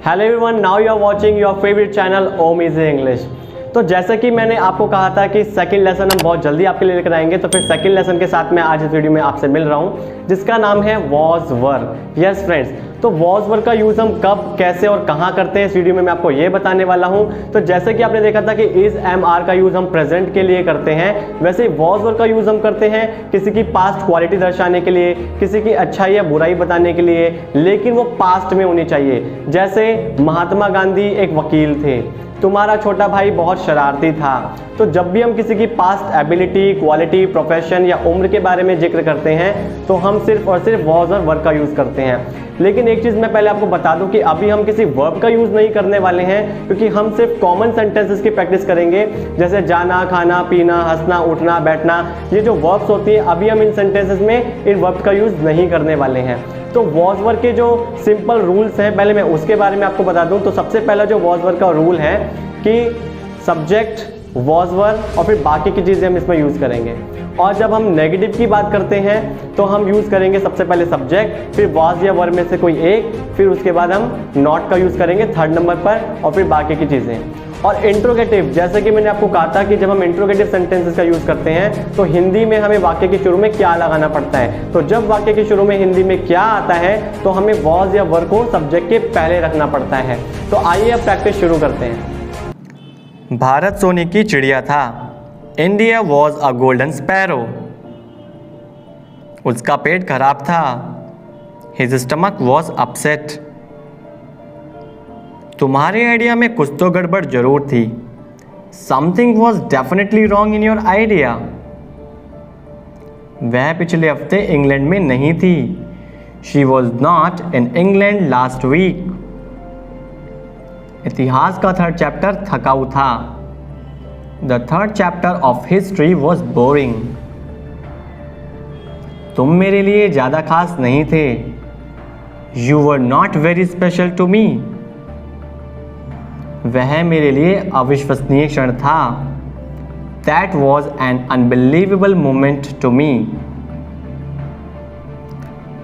Hello everyone, now you are watching your favourite channel Om easy English. तो जैसा कि मैंने आपको कहा था कि सेकंड लेसन हम बहुत जल्दी आपके लिए लेकर आएंगे, तो फिर सेकंड लेसन के साथ मैं आज इस वीडियो में आपसे मिल रहा हूं जिसका नाम है वॉज वर। यस फ्रेंड्स, तो वॉज वर का यूज़ हम कब, कैसे और कहाँ करते हैं इस वीडियो में मैं आपको ये बताने वाला हूँ। तो जैसे कि आपने देखा था कि इज एम आर का यूज़ हम प्रेजेंट के लिए करते हैं, वैसे ही वॉज वर का यूज़ हम करते हैं किसी की पास्ट क्वालिटी दर्शाने के लिए, किसी की अच्छाई या बुराई बताने के लिए, लेकिन वो पास्ट में होनी चाहिए। जैसे महात्मा गांधी एक वकील थे, तुम्हारा छोटा भाई बहुत शरारती था। तो जब भी हम किसी की पास्ट एबिलिटी, क्वालिटी, प्रोफेशन या उम्र के बारे में जिक्र करते हैं तो हम सिर्फ और सिर्फ वॉज और वर्ब का यूज़ करते हैं। लेकिन एक चीज़ मैं पहले आपको बता दूं कि अभी हम किसी वर्ब का यूज़ नहीं करने वाले हैं, क्योंकि हम सिर्फ कॉमन सेंटेंसेस की प्रैक्टिस करेंगे, जैसे जाना, खाना, पीना, हंसना, उठना, बैठना। ये जो वर्ब्स होती हैं अभी हम इन सेंटेंसेस में इन वर्ब का यूज़ नहीं करने वाले हैं। तो वॉज वर्ब के जो सिंपल रूल्स हैं पहले मैं उसके बारे में आपको बता दूं। तो सबसे पहला जो वॉज वर्ब का रूल है कि सब्जेक्ट, वॉज वर्ब और फिर बाकी की चीज़ें हम इसमें यूज़ करेंगे। और जब हम नेगेटिव की बात करते हैं तो हम यूज़ करेंगे सबसे पहले सब्जेक्ट, फिर वॉज या वर्ब में से कोई एक, फिर उसके बाद हम नॉट का यूज़ करेंगे थर्ड नंबर पर, और फिर बाकी की चीज़ें। और इंट्रोगेटिव, जैसे कि मैंने आपको कहा था कि जब हम इंट्रोगेटिव सेंटेंसेस का यूज़ करते हैं तो हिंदी में हमें वाक्य के शुरू में क्या लगाना पड़ता है। तो जब वाक्य के शुरू में हिंदी में क्या आता है तो हमें वॉज या वर्ब को सब्जेक्ट के पहले रखना पड़ता है। तो आइए अब प्रैक्टिस शुरू करते हैं। भारत सोने की चिड़िया था। India was a golden sparrow. उसका पेट खराब था। His stomach was upset. तुम्हारे आइडिया में कुछ तो गड़बड़ जरूर थी। Something was definitely wrong in your idea. वह पिछले हफ्ते इंग्लैंड में नहीं थी। She was not in England last week. इतिहास का थर्ड चैप्टर थकाऊ था। The third chapter of history was boring. तुम मेरे लिए ज़्यादा खास नहीं थे। You were not very special to me. वह मेरे लिए अविश्वसनीय क्षण था। That was an unbelievable moment to me.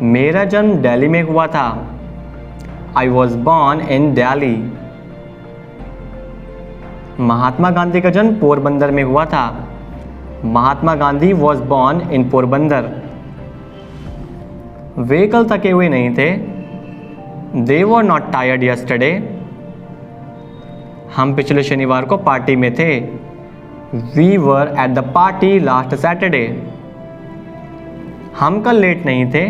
मेरा जन्म दिल्ली में हुआ था। I was born in Delhi. Mahatma Gandhi का जन्म पोरबंदर में हुआ था। Mahatma Gandhi was born in Porbandar. वे कल थके हुए नहीं थे। They were not tired yesterday. हम पिछले शनिवार को पार्टी में थे। We were at the party last Saturday. हम कल लेट नहीं थे।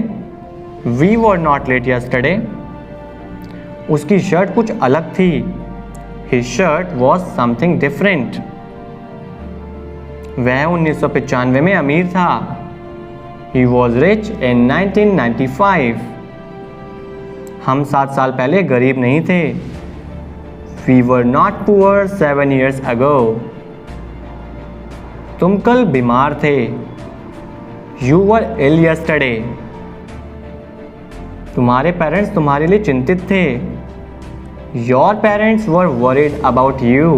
We were not late yesterday. उसकी शर्ट कुछ अलग थी। His shirt was something different. वह 1995 में अमीर था। He was rich in 1995. हम 7 साल पहले गरीब नहीं थे। We were not poor 7 years ago. तुम कल बीमार थे। You were ill yesterday. तुम्हारे पेरेंट्स तुम्हारे लिए चिंतित थे। Your parents were worried about you.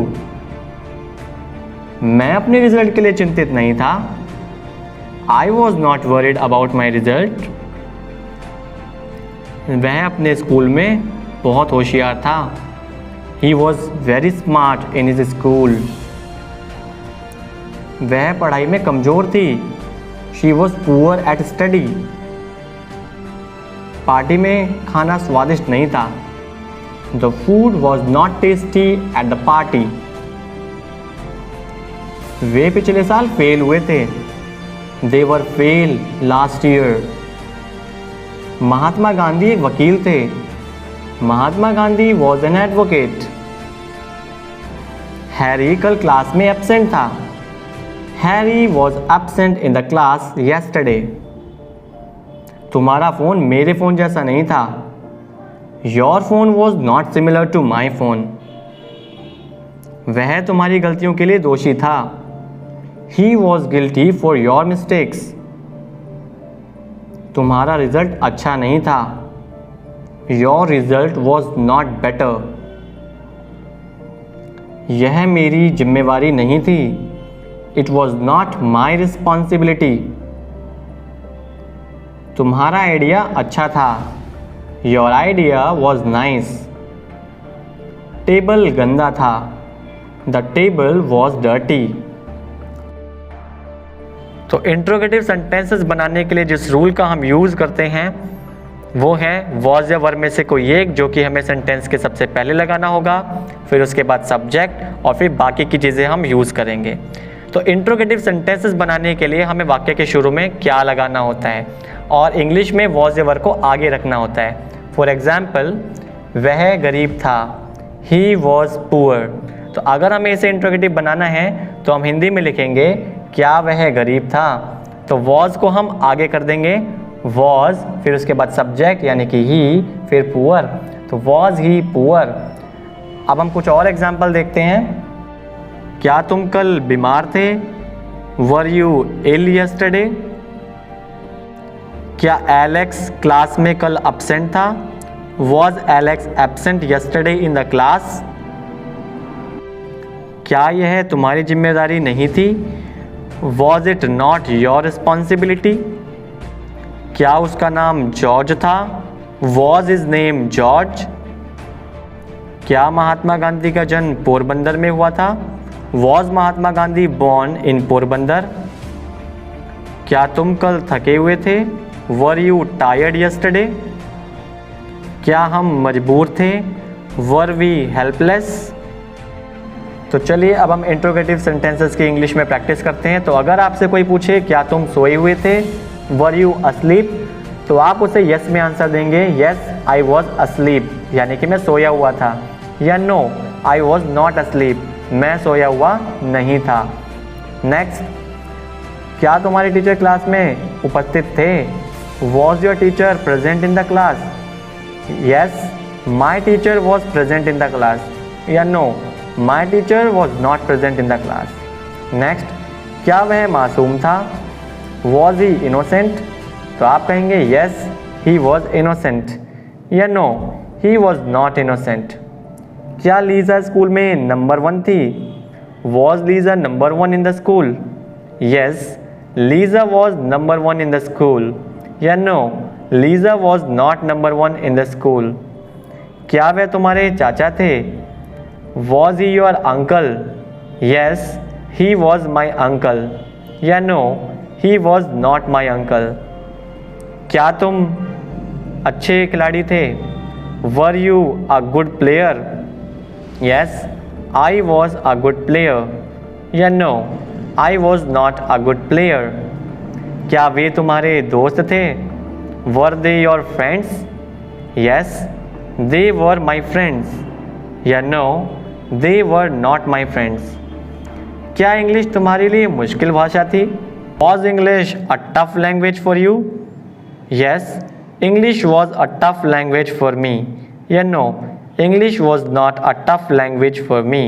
मैं अपने रिजल्ट के लिए चिंतित नहीं था। I was not worried about my result. वह अपने स्कूल में बहुत होशियार था। He was very smart in his school. वह पढ़ाई में कमज़ोर थी। She was poor at study. Party में खाना स्वादिष्ट नहीं था। The food was not tasty at the party. वे पिछले साल फेल हुए थे। They were fail last year. Mahatma Gandhi एक वकील थे। Mahatma Gandhi was an advocate. Harry कल क्लास में एब्सेंट था। Harry was absent in the class yesterday. तुम्हारा फ़ोन मेरे फ़ोन जैसा नहीं था। Your phone was not similar to my phone. वह तुम्हारी गलतियों के लिए दोषी था। He was guilty for your mistakes. तुम्हारा रिजल्ट अच्छा नहीं था। Your result was not better. यह मेरी जिम्मेवारी नहीं थी। It was not my responsibility. तुम्हारा आइडिया अच्छा था। Your idea was nice. Table गंदा था। The table was dirty. तो इंट्रोगेटिव सेंटेंसेस बनाने के लिए जिस रूल का हम यूज़ करते हैं वो है वॉज या वर्ब में से कोई एक, जो कि हमें सेंटेंस के सबसे पहले लगाना होगा, फिर उसके बाद सब्जेक्ट और फिर बाकी की चीज़ें हम यूज़ करेंगे। तो इंट्रोगेटिव सेंटेंसेस बनाने के लिए हमें वाक्य के शुरू में क्या लगाना होता है और इंग्लिश में वॉज या वर्ब को आगे रखना होता है। फॉर एग्जाम्पल, वह गरीब था, ही वॉज पुअर। तो अगर हमें इसे इंट्रोगेटिव बनाना है तो हम हिंदी में लिखेंगे क्या वह गरीब था, तो वॉज को हम आगे कर देंगे, वॉज फिर उसके बाद सब्जेक्ट यानी कि ही, फिर पुअर, तो वॉज ही पुअर। अब हम कुछ और एग्जाम्पल देखते हैं। क्या तुम कल बीमार थे, वर यू इल यस्टरडे। क्या एलेक्स क्लास में कल एब्सेंट था, was Alex absent yesterday in the class. क्या यह तुम्हारी जिम्मेदारी नहीं थी, was it not your responsibility. क्या उसका नाम जॉर्ज था, वॉज हिज नेम जॉर्ज। क्या महात्मा गांधी का जन्म पोरबंदर में हुआ था, was Mahatma Gandhi born in Porbandar. क्या तुम कल थके हुए थे, वर यू टायर्ड यस्टरडे। क्या हम मजबूर थे, वर वी हेल्पलेस। तो चलिए अब हम इंट्रोगेटिव सेंटेंसेस की इंग्लिश में प्रैक्टिस करते हैं। तो अगर आपसे कोई पूछे क्या तुम सोए हुए थे, वर यू अस्लीप, तो आप उसे यस में आंसर देंगे, यस आई वॉज अस्लीप, यानी कि मैं सोया हुआ था, या no I was not asleep, मैं सोया हुआ नहीं था। नेक्स्ट, क्या तुम्हारे टीचर क्लास में उपस्थित थे, was your teacher present in the class. Yes my teacher was present in the class, या no my teacher was not present in the class. Next, क्या वह मासूम था, वॉज ही इनोसेंट, तो आप कहेंगे यस ही वॉज इनोसेंट, या no he was not innocent. क्या लीजा स्कूल में नंबर 1 थी, was Lisa number 1 in the school. Yes Lisa was number 1 in the school, या no Lisa was not number 1 in the school. क्या वह तुम्हारे चाचा थे, was he your uncle. Yes he was my uncle, या no he was not my uncle. क्या तुम अच्छे खिलाड़ी थे, were you a good player. Yes I was a good player, या no I was not a good player. क्या वे तुम्हारे दोस्त थे, were they your friends. Yes they were my friends, या no they were not my friends. क्या English तुम्हारे लिए मुश्किल भाषा थी, was English a tough language for you. Yes English was a tough language for me, या no English was not a tough language for मी।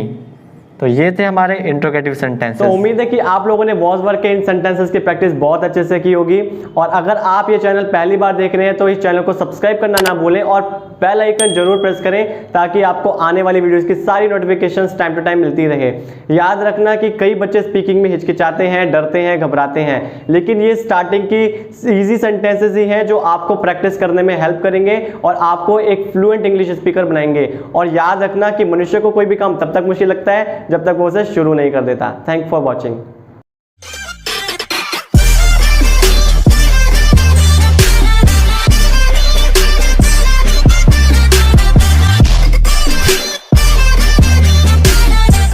तो ये थे हमारे इंट्रोगेटिव सेंटेंसेस। तो उम्मीद है कि आप लोगों ने वॉज वर्ब के इन सेंटेंसेस की प्रैक्टिस बहुत अच्छे से की होगी। और अगर आप ये चैनल पहली बार देख रहे हैं तो इस चैनल को सब्सक्राइब करना ना भूलें और बेल आइकन जरूर प्रेस करें ताकि आपको आने वाली वीडियोस की सारी नोटिफिकेशंस टाइम टू टाइम मिलती रहे। याद रखना कि कई बच्चे स्पीकिंग में हिचकिचाते हैं, डरते हैं, घबराते हैं, लेकिन ये स्टार्टिंग की ईजी सेंटेंसेस ही हैं जो आपको प्रैक्टिस करने में हेल्प करेंगे और आपको एक फ्लुएंट इंग्लिश स्पीकर बनाएंगे। और याद रखना कि मनुष्य को कोई भी काम तब तक मुश्किल लगता है जब तक वो उसे शुरू नहीं कर देता। Thank for watching.